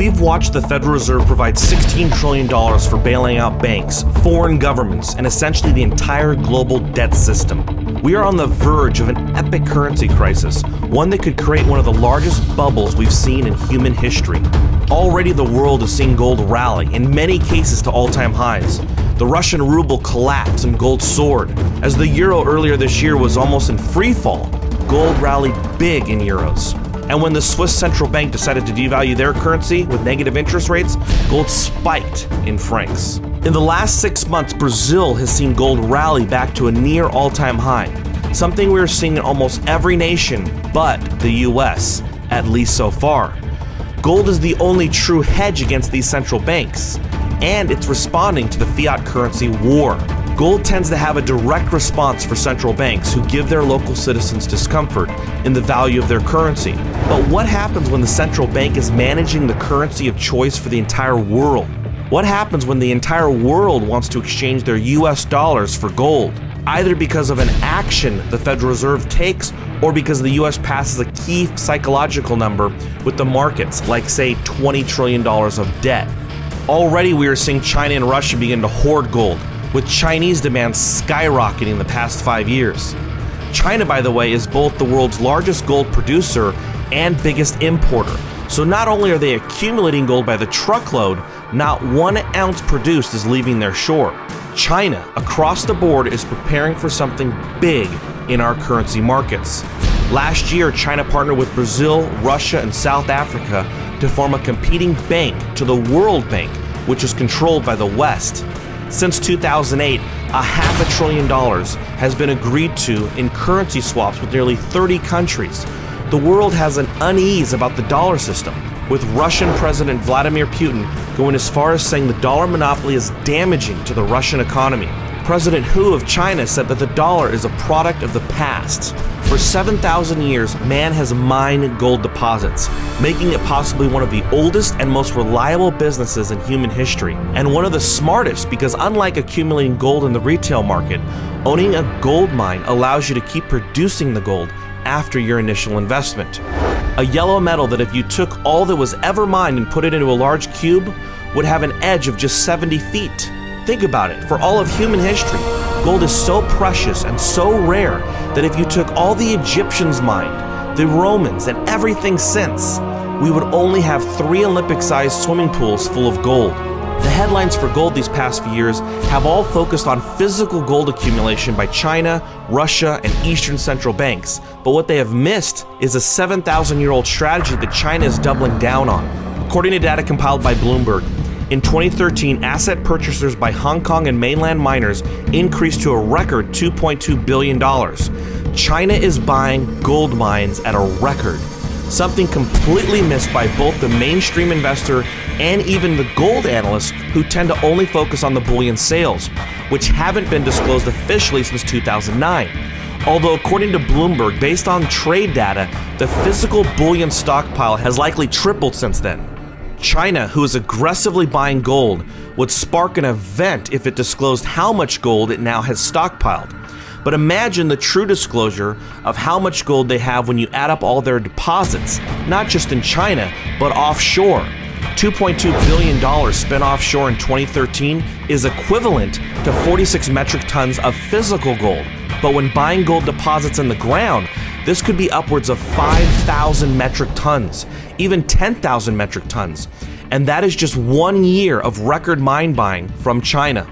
We've watched the Federal Reserve provide $16 trillion for bailing out banks, foreign governments, and essentially the entire global debt system. We are on the verge of an epic currency crisis, one that could create one of the largest bubbles we've seen in human history. Already the world is seeing gold rally, in many cases to all-time highs. The Russian ruble collapsed and gold soared. As the euro earlier this year was almost in free fall, gold rallied big in euros. And when the Swiss central bank decided to devalue their currency with negative interest rates, gold spiked in francs. In the last 6 months, Brazil has seen gold rally back to a near all-time high, something we're seeing in almost every nation but the US, at least so far. Gold is the only true hedge against these central banks, and it's responding to the fiat currency war. Gold tends to have a direct response for central banks who give their local citizens discomfort in the value of their currency. But what happens when the central bank is managing the currency of choice for the entire world? What happens when the entire world wants to exchange their US dollars for gold? Either because of an action the Federal Reserve takes or because the US passes a key psychological number with the markets, like say $20 trillion of debt. Already we are seeing China and Russia begin to hoard gold, with Chinese demand skyrocketing the past 5 years. China, by the way, is both the world's largest gold producer and biggest importer. So not only are they accumulating gold by the truckload, not 1 ounce produced is leaving their shore. China, across the board, is preparing for something big in our currency markets. Last year, China partnered with Brazil, Russia, and South Africa to form a competing bank to the World Bank, which is controlled by the West. Since 2008, $500 billion has been agreed to in currency swaps with nearly 30 countries. The world has an unease about the dollar system, with Russian President Vladimir Putin going as far as saying the dollar monopoly is damaging to the Russian economy. President Hu of China said that the dollar is a product of the past. For 7,000 years, man has mined gold deposits, making it possibly one of the oldest and most reliable businesses in human history, and one of the smartest because unlike accumulating gold in the retail market, owning a gold mine allows you to keep producing the gold after your initial investment. A yellow metal that if you took all that was ever mined and put it into a large cube would have an edge of just 70 feet. Think about it, for all of human history, gold is so precious and so rare that if you took all the Egyptians mined, the Romans, and everything since, we would only have 3 Olympic-sized swimming pools full of gold. The headlines for gold these past few years have all focused on physical gold accumulation by China, Russia, and Eastern central banks, but what they have missed is a 7,000-year-old strategy that China is doubling down on. According to data compiled by Bloomberg, in 2013, asset purchasers by Hong Kong and mainland miners increased to a record $2.2 billion. China is buying gold mines at a record, something completely missed by both the mainstream investor and even the gold analysts who tend to only focus on the bullion sales, which haven't been disclosed officially since 2009. Although according to Bloomberg, based on trade data, the physical bullion stockpile has likely tripled since then. China, who is aggressively buying gold, would spark an event if it disclosed how much gold it now has stockpiled. But imagine the true disclosure of how much gold they have when you add up all their deposits, not just in China, but offshore. $2.2 billion spent offshore in 2013 is equivalent to 46 metric tons of physical gold. But when buying gold deposits in the ground, this could be upwards of 5,000 metric tons, even 10,000 metric tons. And that is just 1 year of record mine buying from China.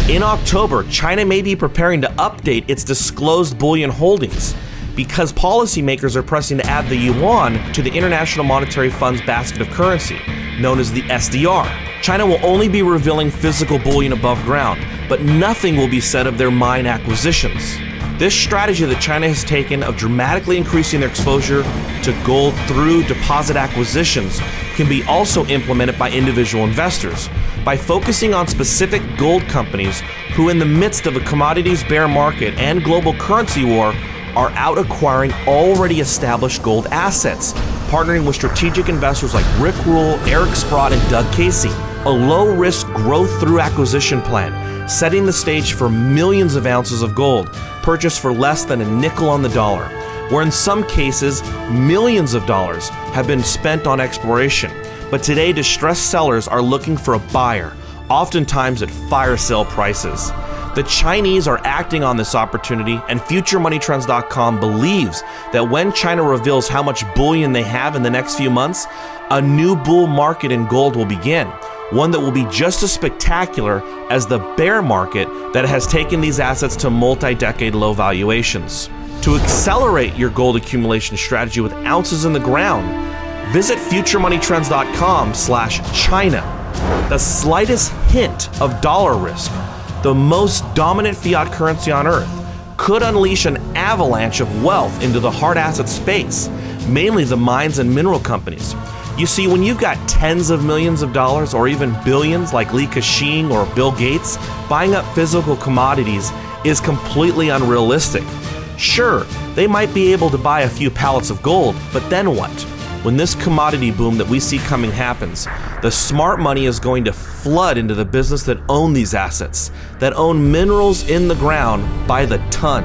In October, China may be preparing to update its disclosed bullion holdings because policymakers are pressing to add the yuan to the International Monetary Fund's basket of currency, known as the SDR. China will only be revealing physical bullion above ground, but nothing will be said of their mine acquisitions. This strategy that China has taken of dramatically increasing their exposure to gold through deposit acquisitions can be also implemented by individual investors by focusing on specific gold companies who, in the midst of a commodities bear market and global currency war, are out acquiring already established gold assets, partnering with strategic investors like Rick Rule, Eric Sprott, and Doug Casey. A low-risk growth through acquisition plan, setting the stage for millions of ounces of gold purchased for less than a nickel on the dollar, where in some cases millions of dollars have been spent on exploration. But today, distressed sellers are looking for a buyer, oftentimes at fire sale prices. The Chinese are acting on this opportunity, and FutureMoneyTrends.com believes that when China reveals how much bullion they have in the next few months, a new bull market in gold will begin, one that will be just as spectacular as the bear market that has taken these assets to multi-decade low valuations. To accelerate your gold accumulation strategy with ounces in the ground, visit FutureMoneyTrends.com/China. The slightest hint of dollar risk, the most dominant fiat currency on earth, could unleash an avalanche of wealth into the hard asset space, mainly the mines and mineral companies. You see, when you've got tens of millions of dollars or even billions like Li Ka-shing or Bill Gates, buying up physical commodities is completely unrealistic. Sure, they might be able to buy a few pallets of gold, but then what? When this commodity boom that we see coming happens, the smart money is going to flood into the business that own these assets, that own minerals in the ground by the ton.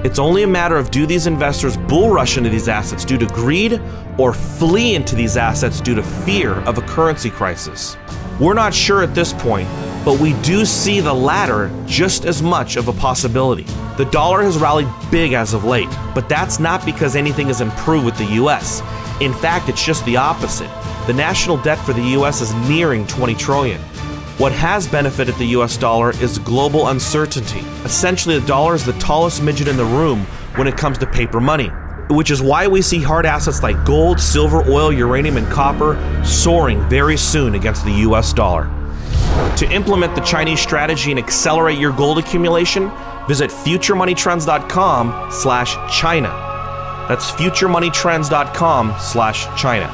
It's only a matter of, do these investors bull rush into these assets due to greed or flee into these assets due to fear of a currency crisis? We're not sure at this point, but we do see the latter just as much of a possibility. The dollar has rallied big as of late, but that's not because anything has improved with the US. In fact, it's just the opposite. The national debt for the US is nearing 20 trillion. What has benefited the US dollar is global uncertainty. Essentially, the dollar is the tallest midget in the room when it comes to paper money, which is why we see hard assets like gold, silver, oil, uranium, and copper soaring very soon against the US dollar. To implement the Chinese strategy and accelerate your gold accumulation, visit FutureMoneyTrends.com/China. That's FutureMoneyTrends.com/China.